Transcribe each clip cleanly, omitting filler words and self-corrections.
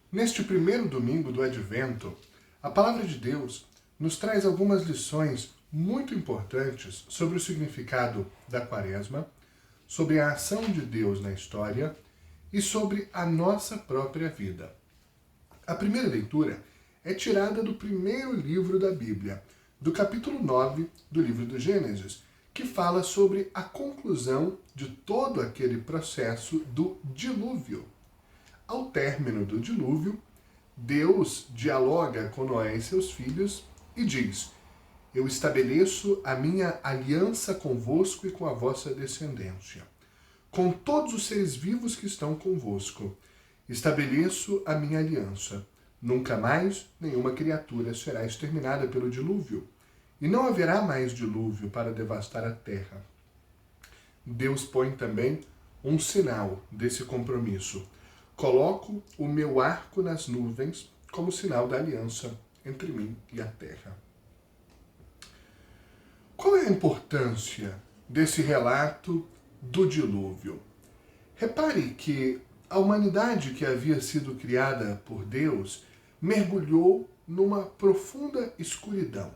Neste primeiro domingo do Advento, a Palavra de Deus nos traz algumas lições muito importantes sobre o significado da Quaresma, sobre a ação de Deus na história e sobre a nossa própria vida. A primeira leitura é tirada do primeiro livro da Bíblia, do capítulo 9 do livro do Gênesis, que fala sobre a conclusão de todo aquele processo do dilúvio. Ao término do dilúvio, Deus dialoga com Noé e seus filhos e diz: Eu estabeleço a minha aliança convosco e com a vossa descendência, com todos os seres vivos que estão convosco. Estabeleço a minha aliança. Nunca mais nenhuma criatura será exterminada pelo dilúvio, e não haverá mais dilúvio para devastar a terra. Deus põe também um sinal desse compromisso. Coloco o meu arco nas nuvens como sinal da aliança entre mim e a terra. Qual é a importância desse relato do dilúvio? Repare que a humanidade que havia sido criada por Deus mergulhou numa profunda escuridão.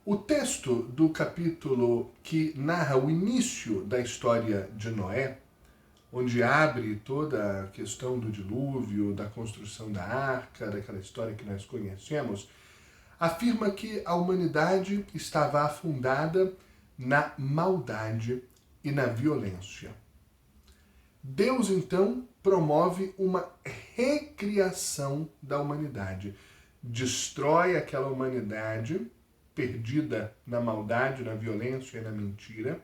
O texto do capítulo que narra o início da história de Noé, onde abre toda a questão do dilúvio, da construção da arca, daquela história que nós conhecemos, afirma que a humanidade estava afundada na maldade e na violência. Deus, então, promove uma recriação da humanidade. Destrói aquela humanidade perdida na maldade, na violência e na mentira,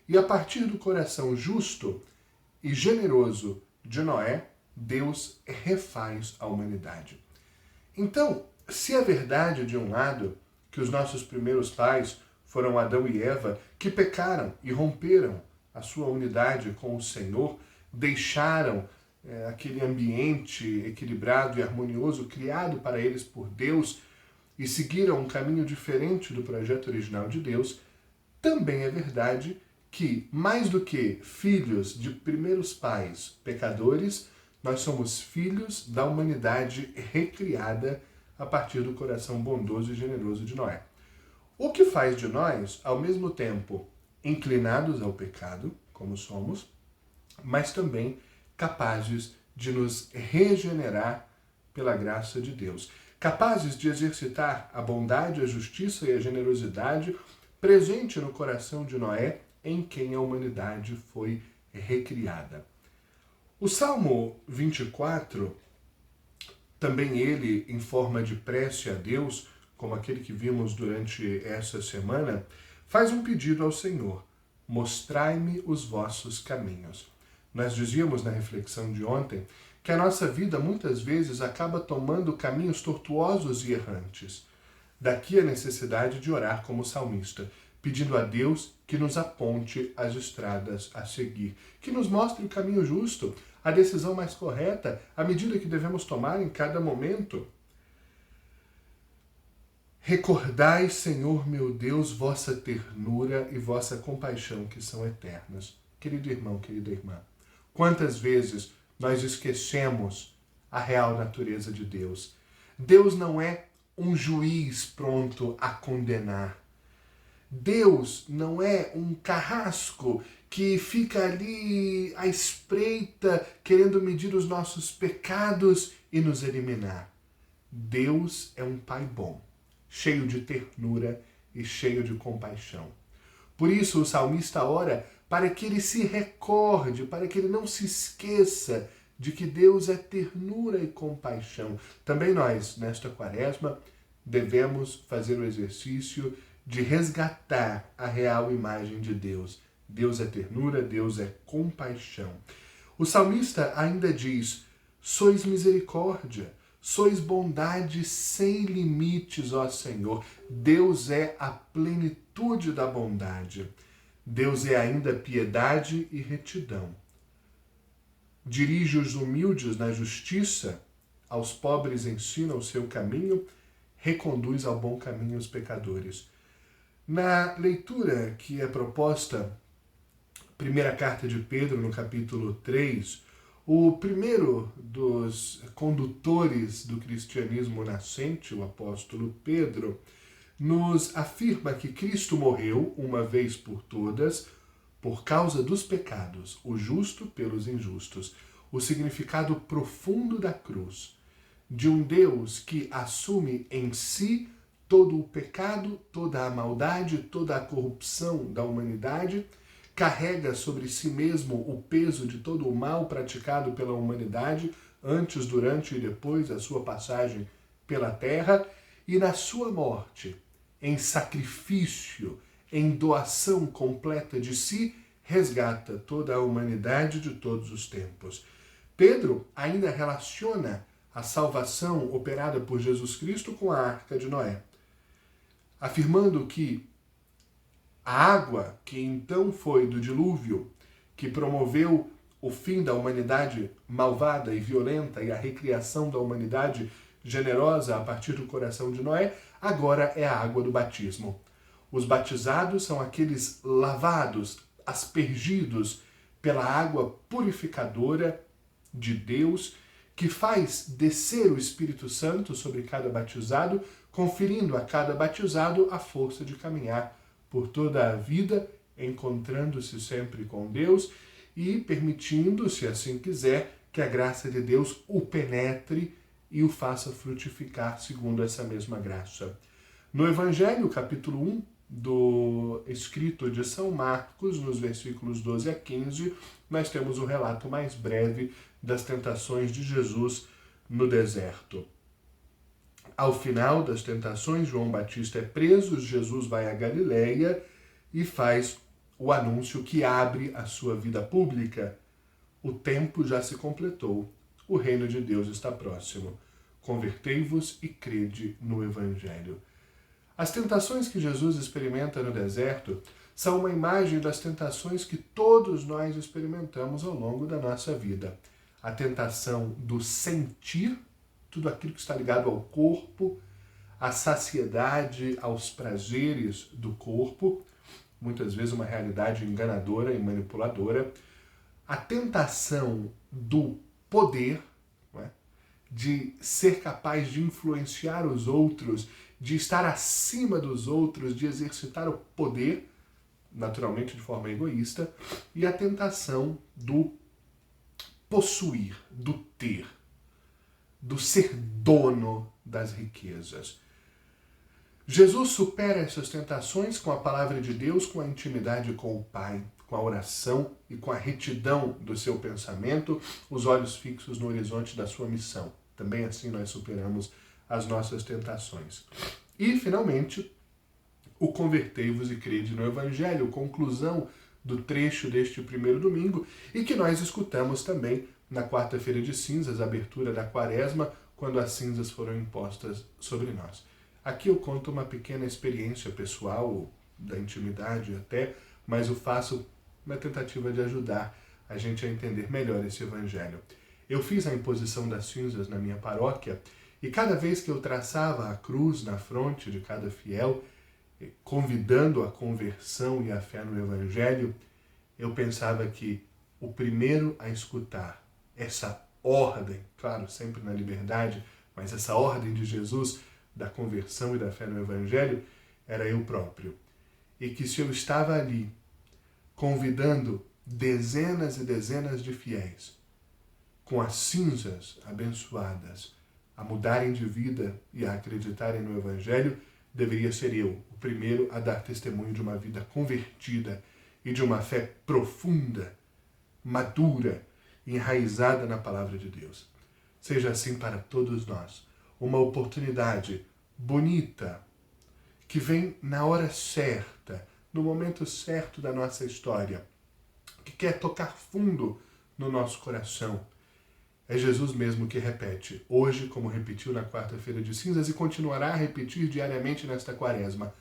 e a partir do coração justo e generoso de Noé, Deus refaz a humanidade. Então, se é verdade, de um lado, que os nossos primeiros pais foram Adão e Eva, que pecaram e romperam a sua unidade com o Senhor, deixaram aquele ambiente equilibrado e harmonioso criado para eles por Deus e seguiram um caminho diferente do projeto original de Deus, também é verdade que, mais do que filhos de primeiros pais pecadores, nós somos filhos da humanidade recriada a partir do coração bondoso e generoso de Noé. O que faz de nós, ao mesmo tempo, inclinados ao pecado, como somos, mas também capazes de nos regenerar pela graça de Deus, capazes de exercitar a bondade, a justiça e a generosidade presente no coração de Noé, em quem a humanidade foi recriada. O Salmo 24, também ele em forma de prece a Deus, como aquele que vimos durante essa semana, faz um pedido ao Senhor: mostrai-me os vossos caminhos. Nós dizíamos na reflexão de ontem que a nossa vida muitas vezes acaba tomando caminhos tortuosos e errantes. Daqui a necessidade de orar como salmista, pedindo a Deus que nos aponte as estradas a seguir, que nos mostre o caminho justo, a decisão mais correta, a medida que devemos tomar em cada momento. Recordai, Senhor meu Deus, vossa ternura e vossa compaixão que são eternas. Querido irmão, querida irmã, quantas vezes nós esquecemos a real natureza de Deus? Deus não é um juiz pronto a condenar. Deus não é um carrasco que fica ali à espreita, querendo medir os nossos pecados e nos eliminar. Deus é um Pai bom, cheio de ternura e cheio de compaixão. Por isso o salmista ora para que ele se recorde, para que ele não se esqueça de que Deus é ternura e compaixão. Também nós, nesta quaresma, devemos fazer o exercício de resgatar a real imagem de Deus. Deus é ternura, Deus é compaixão. O salmista ainda diz: sois misericórdia, sois bondade sem limites, ó Senhor. Deus é a plenitude da bondade. Deus é ainda piedade e retidão. Dirige os humildes na justiça, aos pobres ensina o seu caminho, reconduz ao bom caminho os pecadores. Na leitura que é proposta, primeira carta de Pedro, no capítulo 3, O primeiro dos condutores do cristianismo nascente, o apóstolo Pedro, nos afirma que Cristo morreu uma vez por todas por causa dos pecados, o justo pelos injustos. O significado profundo da cruz, de um Deus que assume em si todo o pecado, toda a maldade, toda a corrupção da humanidade, carrega sobre si mesmo o peso de todo o mal praticado pela humanidade antes, durante e depois da sua passagem pela terra, e na sua morte, em sacrifício, em doação completa de si, resgata toda a humanidade de todos os tempos. Pedro ainda relaciona a salvação operada por Jesus Cristo com a Arca de Noé, afirmando que a água que então foi do dilúvio, que promoveu o fim da humanidade malvada e violenta e a recriação da humanidade generosa a partir do coração de Noé, agora é a água do batismo. Os batizados são aqueles lavados, aspergidos pela água purificadora de Deus, que faz descer o Espírito Santo sobre cada batizado, conferindo a cada batizado a força de caminhar por toda a vida, encontrando-se sempre com Deus e permitindo, se assim quiser, que a graça de Deus o penetre e o faça frutificar segundo essa mesma graça. No Evangelho, capítulo 1, do escrito de São Marcos, nos versículos 12 a 15, nós temos o relato mais breve das tentações de Jesus no deserto. Ao final das tentações, João Batista é preso, Jesus vai a Galileia e faz o anúncio que abre a sua vida pública. O tempo já se completou, o reino de Deus está próximo. Convertei-vos e crede no Evangelho. As tentações que Jesus experimenta no deserto são uma imagem das tentações que todos nós experimentamos ao longo da nossa vida. A tentação do sentir, tudo aquilo que está ligado ao corpo, à saciedade, aos prazeres do corpo, muitas vezes uma realidade enganadora e manipuladora. A tentação do poder, não é? De ser capaz de influenciar os outros, de estar acima dos outros, de exercitar o poder, naturalmente de forma egoísta, e a tentação do possuir, do ter, do ser dono das riquezas. Jesus supera essas tentações com a palavra de Deus, com a intimidade com o Pai, com a oração e com a retidão do seu pensamento, os olhos fixos no horizonte da sua missão. Também assim nós superamos as nossas tentações. E, finalmente, o convertei-vos e crede no Evangelho, conclusão do trecho deste primeiro domingo, e que nós escutamos também na quarta-feira de cinzas, abertura da quaresma, quando as cinzas foram impostas sobre nós. Aqui eu conto uma pequena experiência pessoal, da intimidade até, mas eu faço uma tentativa de ajudar a gente a entender melhor esse Evangelho. Eu fiz a imposição das cinzas na minha paróquia e cada vez que eu traçava a cruz na fronte de cada fiel, convidando a conversão e a fé no Evangelho, eu pensava que o primeiro a escutar essa ordem, claro, sempre na liberdade, mas essa ordem de Jesus da conversão e da fé no Evangelho, era eu próprio. E que se eu estava ali convidando dezenas e dezenas de fiéis, com as cinzas abençoadas, a mudarem de vida e a acreditarem no Evangelho, deveria ser eu, o primeiro a dar testemunho de uma vida convertida e de uma fé profunda, madura, enraizada na palavra de Deus. Seja assim para todos nós, uma oportunidade bonita, que vem na hora certa, no momento certo da nossa história, que quer tocar fundo no nosso coração. É Jesus mesmo que repete, hoje, como repetiu na quarta-feira de cinzas, e continuará a repetir diariamente nesta quaresma.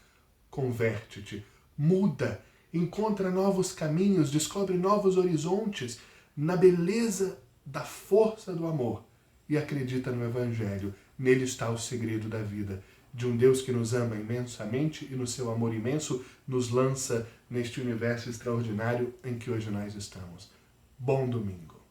Converte-te, muda, encontra novos caminhos, descobre novos horizontes na beleza da força do amor e acredita no Evangelho. Nele está o segredo da vida, de um Deus que nos ama imensamente e no seu amor imenso nos lança neste universo extraordinário em que hoje nós estamos. Bom domingo.